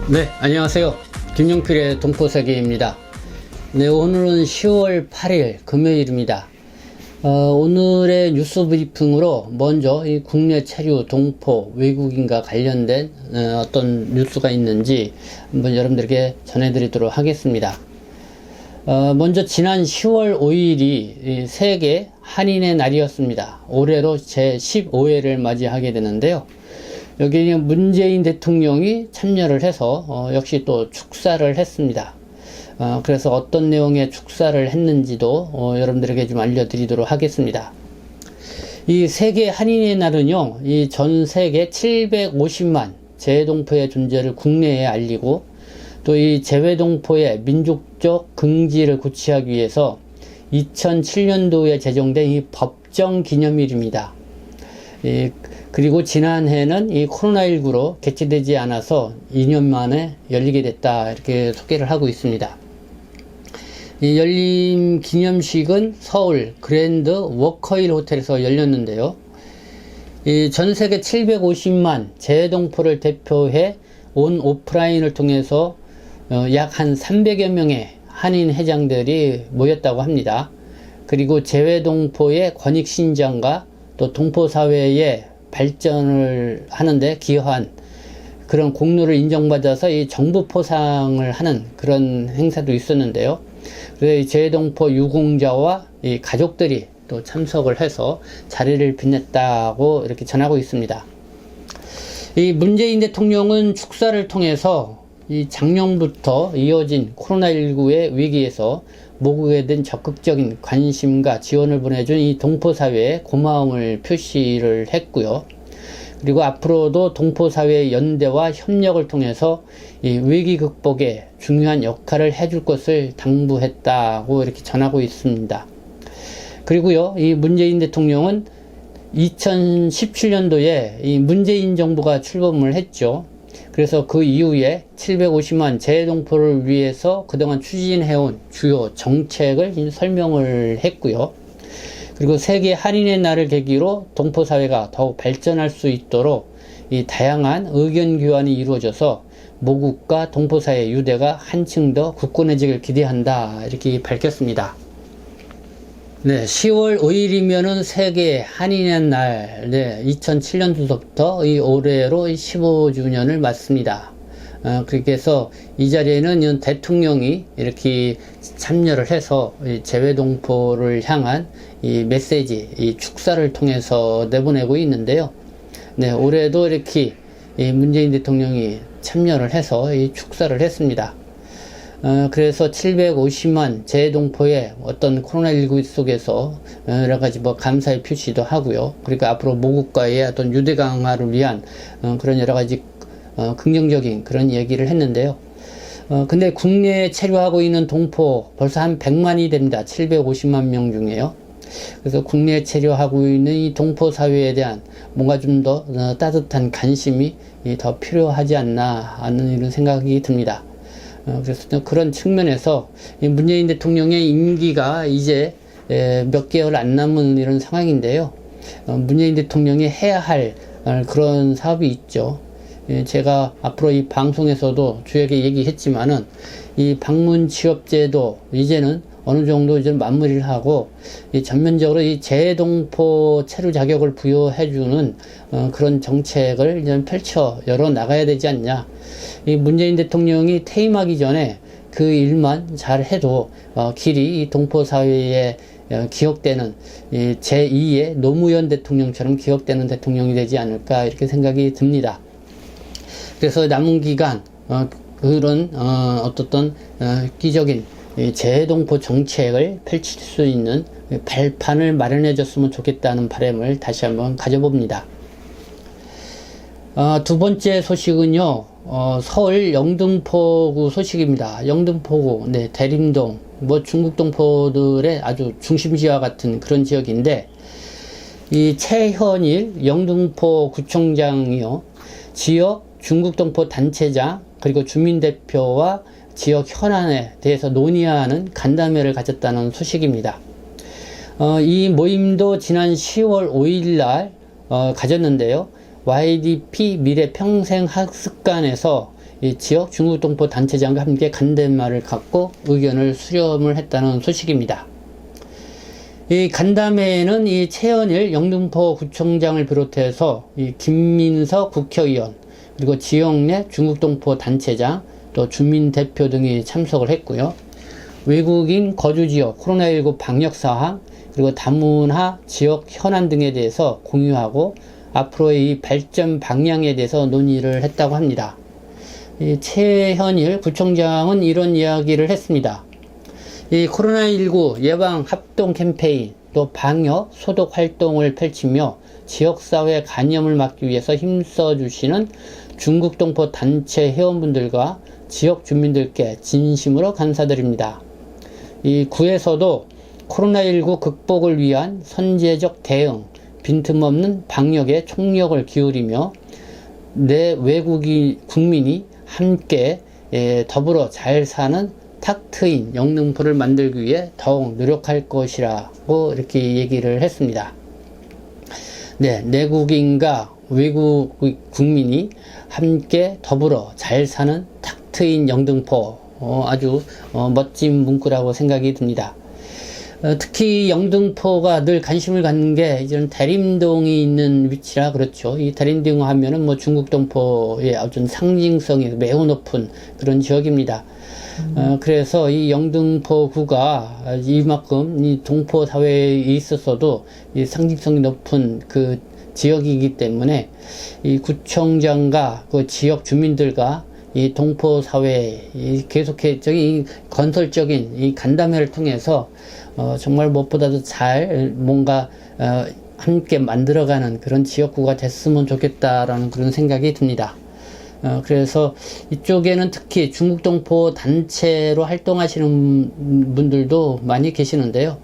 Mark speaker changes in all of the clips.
Speaker 1: 네, 안녕하세요. 김용필의 동포세계입니다. 네, 오늘은 10월 8일 금요일입니다. 오늘의 뉴스 브리핑으로 먼저 이 국내 체류 동포 외국인과 관련된 어떤 뉴스가 있는지 한번 여러분들에게 전해드리도록 하겠습니다. 먼저 지난 10월 5일이 세계 한인의 날이었습니다. 올해로 제15회를 맞이하게 되는데요. 여기 문재인 대통령이 참여를 해서 역시 또 축사를 했습니다. 그래서 어떤 내용의 축사를 했는지도 여러분들에게 좀 알려드리도록 하겠습니다. 이 세계 한인의 날은요, 이 전 세계 750만 재외동포의 존재를 국내에 알리고 또 이 재외동포의 민족적 긍지를 고취하기 위해서 2007년도에 제정된 이 법정 기념일입니다. 그리고 지난해는 이 코로나19로 개최되지 않아서 2년 만에 열리게 됐다, 이렇게 소개를 하고 있습니다. 이 열림 기념식은 서울 그랜드 워커힐 호텔에서 열렸는데요. 이 전 세계 750만 재외동포를 대표해 온 오프라인을 통해서 약 한 300여 명의 한인 회장들이 모였다고 합니다. 그리고 재외동포의 권익 신장과 또 동포사회의 발전을 하는데 기여한 그런 공로를 인정받아서 이 정부 포상을 하는 그런 행사도 있었는데요. 그래서 재외동포 유공자와 이 가족들이 또 참석을 해서 자리를 빛냈다고 이렇게 전하고 있습니다. 이 문재인 대통령은 축사를 통해서 이 작년부터 이어진 코로나19의 위기에서 모국에 대한 적극적인 관심과 지원을 보내준 이 동포사회에 고마움을 표시를 했고요. 그리고 앞으로도 동포사회의 연대와 협력을 통해서 이 위기 극복에 중요한 역할을 해줄 것을 당부했다고 이렇게 전하고 있습니다. 그리고요, 이 문재인 대통령은 2017년도에 이 문재인 정부가 출범을 했죠. 그래서 그 이후에 750만 재외동포를 위해서 그동안 추진해온 주요 정책을 설명을 했고요. 그리고 세계 한인의 날을 계기로 동포사회가 더욱 발전할 수 있도록 이 다양한 의견 교환이 이루어져서 모국과 동포사회 유대가 한층 더 굳건해지길 기대한다, 이렇게 밝혔습니다. 네, 10월 5일이면은 세계 한인의 날, 2007년도부터 이 올해로 15주년을 맞습니다. 그렇게 해서 이 자리에는 대통령이 이렇게 참여를 해서 이 재외동포를 향한 이 메시지, 이 축사를 통해서 내보내고 있는데요. 네, 올해도 이렇게 이 문재인 대통령이 참여를 해서 이 축사를 했습니다. 그래서 750만 재외동포의 어떤 코로나19 속에서 여러 가지 감사의 표시도 하고요. 그러니까 앞으로 모국과의 어떤 유대 강화를 위한 그런 여러 가지 긍정적인 그런 얘기를 했는데요. 근데 국내에 체류하고 있는 동포 벌써 한 100만이 됩니다. 750만 명 중에요. 그래서 국내에 체류하고 있는 이 동포 사회에 대한 뭔가 좀 더 따뜻한 관심이 더 필요하지 않나 하는 이런 생각이 듭니다. 그래서 그런 측면에서 문재인 대통령의 임기가 이제 몇 개월 안 남은 이런 상황인데요. 문재인 대통령이 해야 할 그런 사업이 있죠. 제가 앞으로 이 방송에서도 주에게 얘기했지만은 이 방문 취업제도 이제는 어느 정도 이제 마무리를 하고 이 전면적으로 이 재외동포 체류 자격을 부여해주는 그런 정책을 이제 펼쳐 열어 나가야 되지 않냐. 이 문재인 대통령이 퇴임하기 전에 그 일만 잘 해도 길이 이 동포 사회에 기억되는 이 제2의 노무현 대통령처럼 기억되는 대통령이 되지 않을까, 이렇게 생각이 듭니다. 그래서 남은 기간 그런 어떤 획기적인 재외동포 정책을 펼칠 수 있는 발판을 마련해 줬으면 좋겠다는 바람을 다시 한번 가져봅니다. 두 번째 소식은요, 서울 영등포구 소식입니다. 영등포구, 대림동, 중국 동포들의 아주 중심지와 같은 그런 지역인데, 이 최현일 영등포 구청장이요, 지역 중국 동포 단체장 그리고 주민대표와 지역 현안에 대해서 논의하는 간담회를 가졌다는 소식입니다. 이 모임도 지난 10월 5일 날 가졌는데요. YDP 미래평생학습관에서 이 지역 중국동포 단체장과 함께 간담회를 갖고 의견을 수렴을 했다는 소식입니다. 이 간담회에는 이 최현일 영등포 구청장을 비롯해서 이 김민석 국회의원, 그리고 지역 내 중국동포 단체장, 또 주민대표 등이 참석을 했고요. 외국인 거주지역, 코로나19 방역사항, 그리고 다문화 지역 현안 등에 대해서 공유하고 앞으로의 이 발전 방향에 대해서 논의를 했다고 합니다. 이 최현일 구청장은 이런 이야기를 했습니다. 이 코로나19 예방 합동 캠페인, 또 방역 소독 활동을 펼치며 지역사회 감염을 막기 위해서 힘써주시는 중국동포 단체 회원분들과 지역 주민들께 진심으로 감사드립니다. 이 구에서도 코로나19 극복을 위한 선제적 대응, 빈틈없는 방역에 총력을 기울이며 내 외국인 국민이 함께 더불어 잘 사는 탁 트인 영등포를 만들기 위해 더욱 노력할 것이라고 이렇게 얘기를 했습니다. 네, 내국인과 외국 국민이 함께 더불어 잘 사는 탁 트인 영등포, 아주 멋진 문구라고 생각이 듭니다. 특히 영등포가 늘 관심을 갖는 게 이제는 대림동이 있는 위치라 그렇죠. 이 대림동 하면은 뭐 중국동포의 어떤 상징성이 매우 높은 그런 지역입니다. 그래서 이 영등포구가 이만큼 이 동포 사회에 있었어도 이 상징성이 높은 그 지역이기 때문에 이 구청장과 그 지역 주민들과 이 동포 사회에 계속적인 건설적인 이 간담회를 통해서 정말 무엇보다도 잘 뭔가 함께 만들어가는 그런 지역구가 됐으면 좋겠다라는 그런 생각이 듭니다. 그래서 이쪽에는 특히 중국동포 단체로 활동하시는 분들도 많이 계시는데요.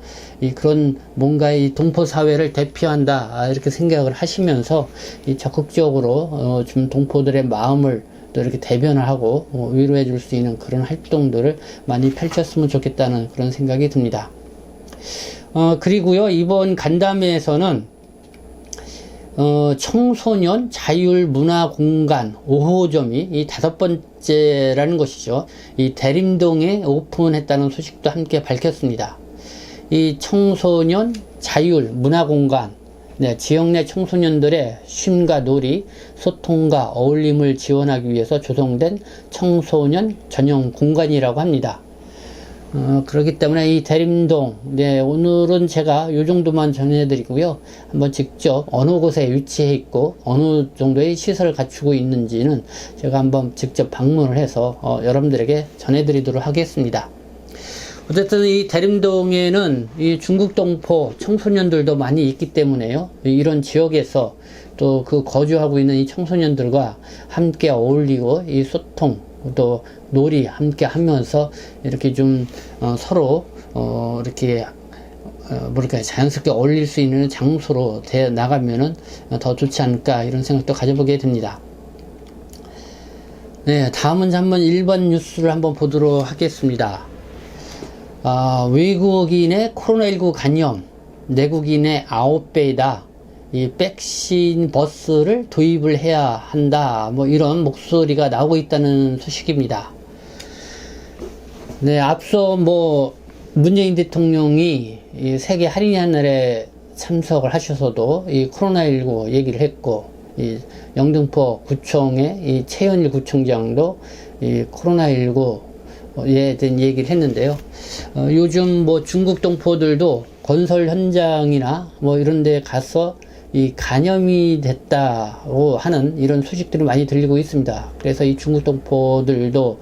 Speaker 1: 그런 뭔가 이 동포 사회를 대표한다 이렇게 생각을 하시면서 적극적으로 좀 동포들의 마음을 또 이렇게 대변을 하고 위로해 줄 수 있는 그런 활동들을 많이 펼쳤으면 좋겠다는 그런 생각이 듭니다. 그리고요, 이번 간담회에서는 청소년 자율문화공간 5호점이 이 5번째라는 것이죠. 이 대림동에 오픈했다는 소식도 함께 밝혔습니다. 이 청소년 자율문화공간, 네, 지역 내 청소년들의 쉼과 놀이, 소통과 어울림을 지원하기 위해서 조성된 청소년 전용 공간이라고 합니다. 그렇기 때문에 이 대림동, 네, 오늘은 제가 요 정도만 전해드리고요. 한번 직접 어느 곳에 위치해 있고 어느 정도의 시설을 갖추고 있는지는 제가 한번 직접 방문을 해서 여러분들에게 전해드리도록 하겠습니다. 어쨌든 이 대림동에는 이 중국동포 청소년들도 많이 있기 때문에요. 이런 지역에서 또 그 거주하고 있는 이 청소년들과 함께 어울리고 이 소통, 또 놀이 함께 하면서 이렇게 좀 서로 이렇게 뭐랄까 자연스럽게 어울릴 수 있는 장소로 돼 나가면은 더 좋지 않을까 이런 생각도 가져보게 됩니다. 네, 다음은 한번 1번 뉴스를 한번 보도록 하겠습니다. 외국인의 코로나19 감염, 내국인의 9배이다. 이 백신 버스를 도입을 해야 한다. 뭐 이런 목소리가 나오고 있다는 소식입니다. 네, 앞서 뭐 문재인 대통령이 이 세계 할인의 날에 참석을 하셔서도 이 코로나19 얘기를 했고, 이 영등포 구청의 이 최현일 구청장도 이 코로나19에 대한 얘기를 했는데요. 요즘 뭐 중국 동포들도 건설 현장이나 뭐 이런 데 가서 이 간염이 됐다고 하는 이런 소식들이 많이 들리고 있습니다. 그래서 이 중국 동포들도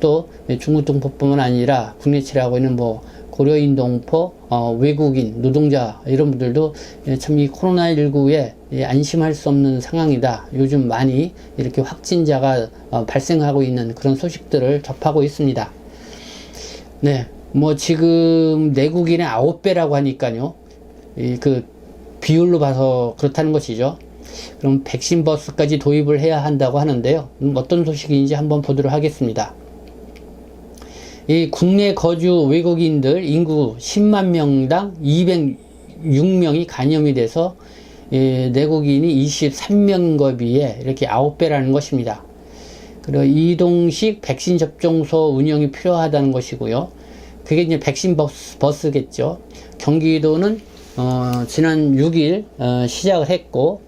Speaker 1: 또 중국 동포뿐만 아니라 국내치라고 있는 뭐 고려인 동포, 외국인, 노동자 이런 분들도 참 이 코로나19에 안심할 수 없는 상황이다. 요즘 많이 이렇게 확진자가 발생하고 있는 그런 소식들을 접하고 있습니다. 네, 뭐 지금 내국인의 9배라고 하니까요. 그 비율로 봐서 그렇다는 것이죠. 그럼 백신 버스까지 도입을 해야 한다고 하는데요. 어떤 소식인지 한번 보도록 하겠습니다. 이 국내 거주 외국인들 인구 10만 명당 206명이 감염이 돼서 내국인이 23명인 거에 비해 이렇게 9배라는 것입니다. 그리고 이동식 백신 접종소 운영이 필요하다는 것이고요. 그게 이제 백신 버스겠죠. 경기도는 지난 6일 시작을 했고,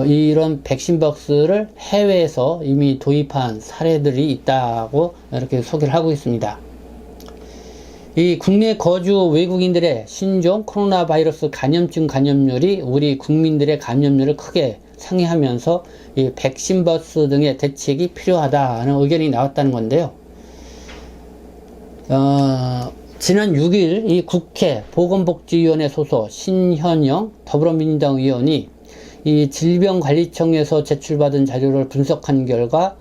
Speaker 1: 이런 백신 버스를 해외에서 이미 도입한 사례들이 있다고 이렇게 소개를 하고 있습니다. 이 국내 거주 외국인들의 신종 코로나 바이러스 감염증 감염률이 우리 국민들의 감염률을 크게 상회하면서 이 백신 버스 등의 대책이 필요하다는 의견이 나왔다는 건데요. 지난 6일 이 국회 보건복지위원회 소속 신현영 더불어민주당 의원이 이 질병관리청에서 제출받은 자료를 분석한 결과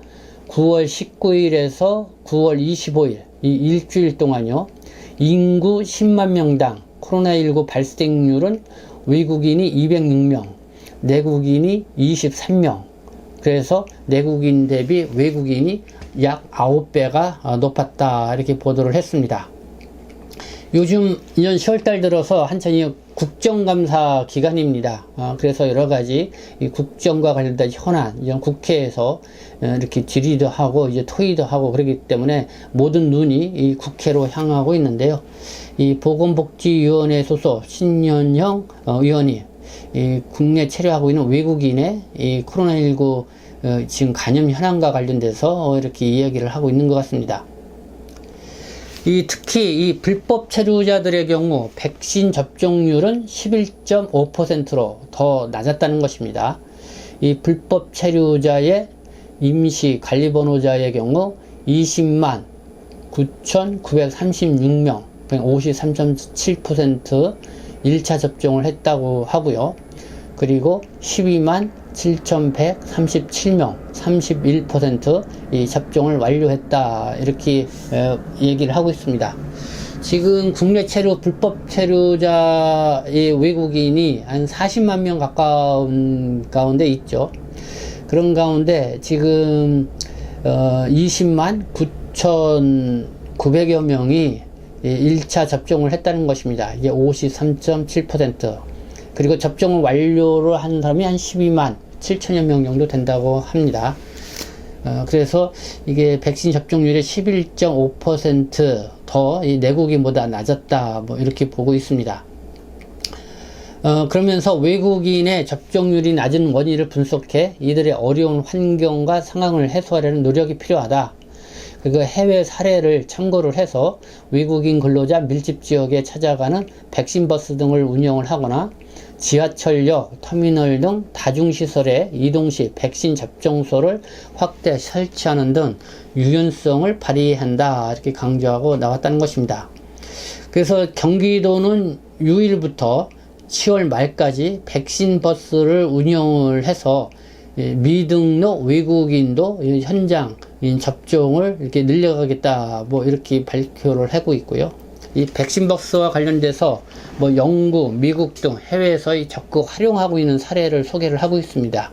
Speaker 1: 9월 19일에서 9월 25일 이 일주일 동안요, 인구 10만 명당 코로나19 발생률은 외국인이 206명, 내국인이 23명. 그래서 내국인 대비 외국인이 약 9배가 높았다, 이렇게 보도를 했습니다. 요즘 이년 10월달 들어서 한창이 국정감사 기간입니다. 그래서 여러가지 국정과 관련된 현안, 이런 국회에서 이렇게 질의도 하고 이제 토의도 하고 그렇기 때문에 모든 눈이 이 국회로 향하고 있는데요. 이 보건복지위원회 소속 신현영 의원이 이 국내 체류하고 있는 외국인의 이 코로나19 지금 감염 현황과 관련돼서 이렇게 이야기를 하고 있는 것 같습니다. 특히 이 불법 체류자들의 경우 백신 접종률은 11.5%로 더 낮았다는 것입니다. 이 불법 체류자의 임시 관리번호자의 경우 20만 9,936명, 53.7% 1차 접종을 했다고 하고요. 그리고 12만 7,137명, 31% 이 접종을 완료했다, 이렇게 얘기를 하고 있습니다. 지금 국내 체류, 불법 체류자의 외국인이 한 40만 명 가까운 가운데 있죠. 그런 가운데 지금 20만 9,900여 명이 1차 접종을 했다는 것입니다. 이게 53.7%. 그리고 접종을 완료를 한 사람이 한 12만 7천여 명 정도 된다고 합니다. 그래서 이게 백신 접종률이 11.5% 더 이 내국인보다 낮았다, 뭐 이렇게 보고 있습니다. 그러면서 외국인의 접종률이 낮은 원인을 분석해 이들의 어려운 환경과 상황을 해소하려는 노력이 필요하다. 그리고 해외 사례를 참고를 해서 외국인 근로자 밀집 지역에 찾아가는 백신 버스 등을 운영을 하거나 지하철역, 터미널 등 다중시설에 이동 시 백신 접종소를 확대 설치하는 등 유연성을 발휘한다, 이렇게 강조하고 나왔다는 것입니다. 그래서 경기도는 6일부터 10월 말까지 백신 버스를 운영을 해서 미등록 외국인도 현장 접종을 이렇게 늘려가겠다, 뭐 이렇게 발표를 하고 있고요. 이 백신 버스와 관련돼서 뭐 영국, 미국 등 해외에서 적극 활용하고 있는 사례를 소개를 하고 있습니다.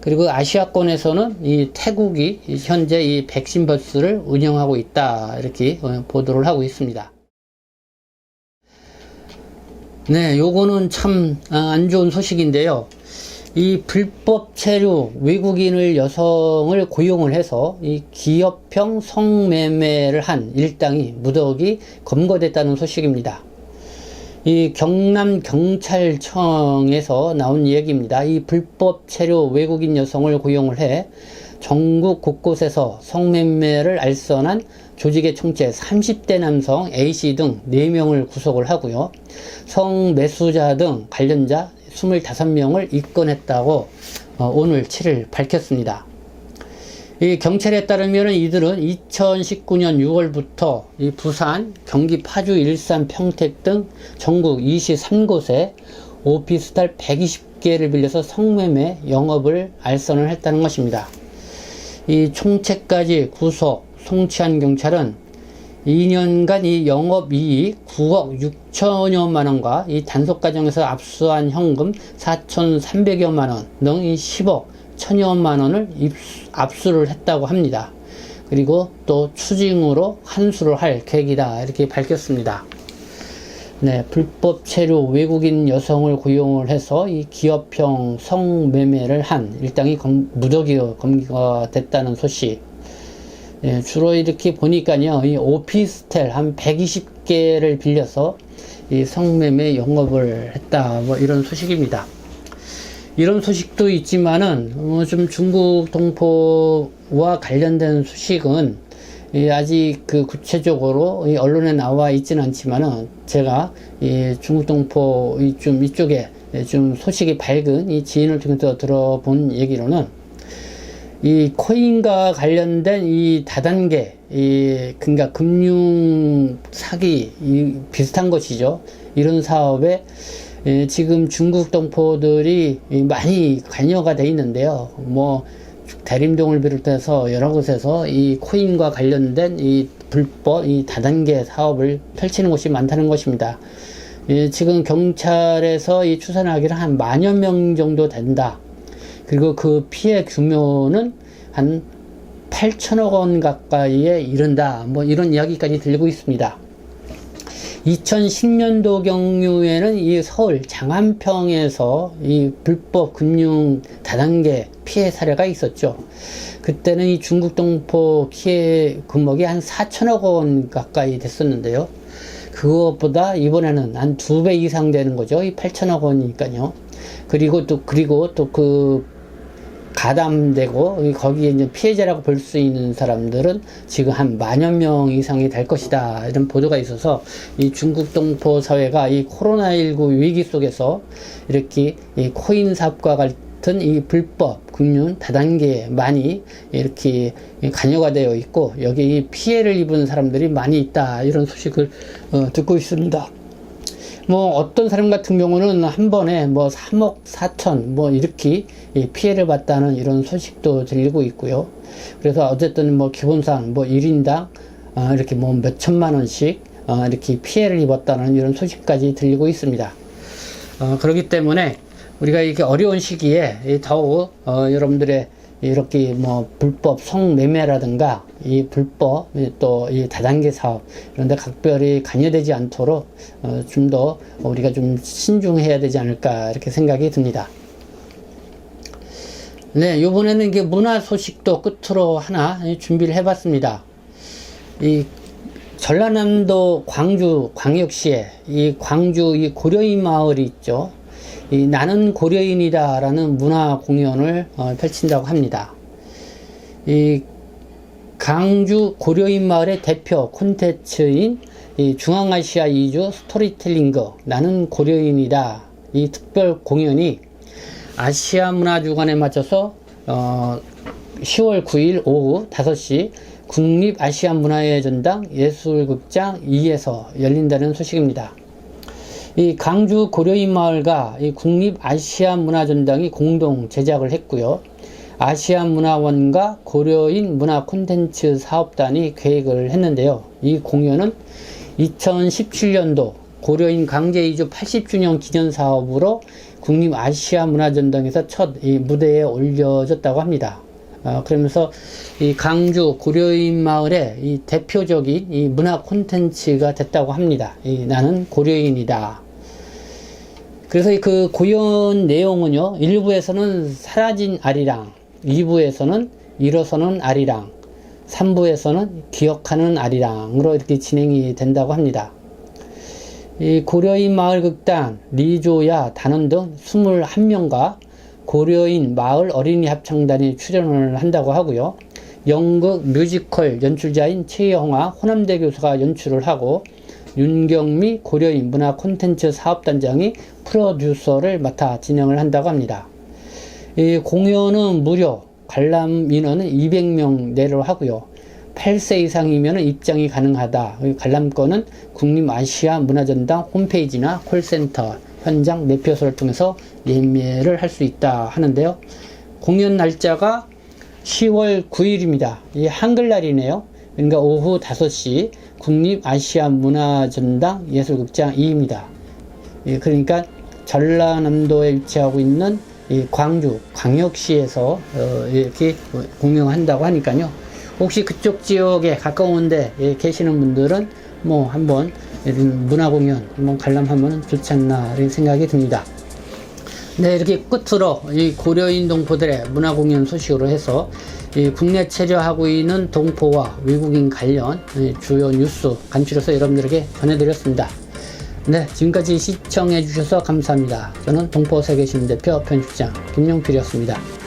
Speaker 1: 그리고 아시아권에서는 이 태국이 현재 이 백신 버스를 운영하고 있다, 이렇게 보도를 하고 있습니다. 네, 요거는 참 안 좋은 소식인데요. 이 불법 체류 외국인을 여성을 고용을 해서 이 기업형 성매매를 한 일당이 무더기 검거됐다는 소식입니다. 이 경남경찰청에서 나온 얘기입니다. 이 불법 체류 외국인 여성을 고용을 해 전국 곳곳에서 성매매를 알선한 조직의 총체 30대 남성 A씨 등 4명을 구속을 하고요. 성매수자 등 관련자 25명을 입건했다고 오늘 7일 밝혔습니다. 이 경찰에 따르면 이들은 2019년 6월부터 이 부산, 경기 파주, 일산, 평택 등 전국 23곳에 오피스텔 120개를 빌려서 성매매 영업을 알선을 했다는 것입니다. 이 총체까지 구속, 송치한 경찰은 2년간 이 영업이익 9억 6천여만 원과 이 단속 과정에서 압수한 현금 4,300여만 원 등 이 10억 1천여만 원을 압수를 했다고 합니다. 그리고 또 추징으로 환수를 할 계획이다, 이렇게 밝혔습니다. 네, 불법 체류 외국인 여성을 고용을 해서 이 기업형 성매매를 한 일당이 무더기로 검거됐다는 소식. 예, 주로 이렇게 보니까요, 이 오피스텔 한 120개를 빌려서 이 성매매 영업을 했다, 뭐 이런 소식입니다. 이런 소식도 있지만은 좀 중국 동포와 관련된 소식은 아직 그 구체적으로 언론에 나와 있지는 않지만은 제가 중국 동포 좀 이쪽에 좀 소식이 밝은 이 지인을 통해서 들어본 얘기로는 이 코인과 관련된 이 다단계 그러니까 금융 사기 비슷한 것이죠. 이런 사업에 지금 중국 동포들이 많이 관여가 돼 있는데요. 뭐 대림동을 비롯해서 여러 곳에서 이 코인과 관련된 이 불법 이 다단계 사업을 펼치는 곳이 많다는 것입니다. 지금 경찰에서 이 추산하기를 한 10,000여 명 정도 된다. 그리고 그 피해 규모는 한 8천억 원 가까이에 이른다. 뭐 이런 이야기까지 들리고 있습니다. 2010년도 경우에는 이 서울 장안평에서 이 불법 금융 다단계 피해 사례가 있었죠. 그때는 이 중국 동포 피해 금액이 한 4천억 원 가까이 됐었는데요. 그것보다 이번에는 한 2배 이상 되는 거죠. 이 8천억 원이니까요. 그리고 또 그 가담되고 거기에 이제 피해자라고 볼 수 있는 사람들은 지금 한 10,000여 명 이상이 될 것이다, 이런 보도가 있어서 이 중국 동포 사회가 이 코로나19 위기 속에서 이렇게 이 코인 사업과 같은 이 불법 금융 다단계에 많이 이렇게 관여가 되어 있고 여기 피해를 입은 사람들이 많이 있다, 이런 소식을 듣고 있습니다. 뭐 어떤 사람 같은 경우는 한 번에 뭐 3억 4천 뭐 이렇게 피해를 봤다는 이런 소식도 들리고 있고요. 그래서 어쨌든 뭐 기본상 뭐 1인당 이렇게 뭐 몇 천만 원씩 이렇게 피해를 입었다는 이런 소식까지 들리고 있습니다. 그렇기 때문에 우리가 이렇게 어려운 시기에 더욱 여러분들의 이렇게 뭐 불법 성매매라든가 이 불법 또 이 다단계 사업 이런데 각별히 관여되지 않도록 좀 더 우리가 좀 신중해야 되지 않을까, 이렇게 생각이 듭니다. 네, 이번에는 이게 문화 소식도 끝으로 하나 준비를 해봤습니다. 이 전라남도 광주 광역시에 이 광주 이 고려인 마을이 있죠. 이 나는 고려인이다 라는 문화 공연을 펼친다고 합니다. 이 광주 고려인 마을의 대표 콘텐츠인 이 중앙아시아 이주 스토리텔링거 나는 고려인이다, 이 특별 공연이 아시아 문화주간에 맞춰서 10월 9일 오후 5시 국립아시아문화의 전당 예술극장 2에서 열린다는 소식입니다. 이 광주 고려인 마을과 이 국립아시아문화전당이 공동 제작을 했고요. 아시아문화원과 고려인 문화 콘텐츠 사업단이 계획을 했는데요. 이 공연은 2017년도 고려인 강제이주 80주년 기념 사업으로 국립아시아문화전당에서 첫 이 무대에 올려졌다고 합니다. 그러면서 이 광주 고려인 마을의 이 대표적인 이 문화 콘텐츠가 됐다고 합니다. 이 나는 고려인이다. 그래서 그 공연 내용은요, 1부에서는 사라진 아리랑, 2부에서는 일어서는 아리랑, 3부에서는 기억하는 아리랑으로 이렇게 진행이 된다고 합니다. 이 고려인 마을극단, 리조야, 단원 등 21명과 고려인 마을 어린이 합창단이 출연을 한다고 하고요. 연극 뮤지컬 연출자인 최영화 호남대 교수가 연출을 하고 윤경미 고려인 문화 콘텐츠 사업단장이 프로듀서를 맡아 진행을 한다고 합니다. 이 공연은 무료, 관람 인원은 200명 내로 하고요. 8세 이상이면 입장이 가능하다. 관람권은 국립아시아문화전당 홈페이지나 콜센터, 현장 매표소를 통해서 예매를 할 수 있다 하는데요. 공연 날짜가 10월 9일입니다. 이 한글날이네요. 그러니까 오후 5시 국립아시아문화전당 예술극장 2입니다. 그러니까 전라남도에 위치하고 있는 이 광주 광역시에서 이렇게 공연한다고 하니까요. 혹시 그쪽 지역에 가까운데 계시는 분들은 뭐 한번 이런 문화공연 한번 관람하면 좋지 않나 이런 생각이 듭니다. 네, 이렇게 끝으로 이 고려인 동포들의 문화공연 소식으로 해서 이 국내 체류하고 있는 동포와 외국인 관련 주요 뉴스 간추려서 여러분들에게 전해드렸습니다. 네, 지금까지 시청해 주셔서 감사합니다. 저는 동포세계신문 대표 편집장 김용필이었습니다.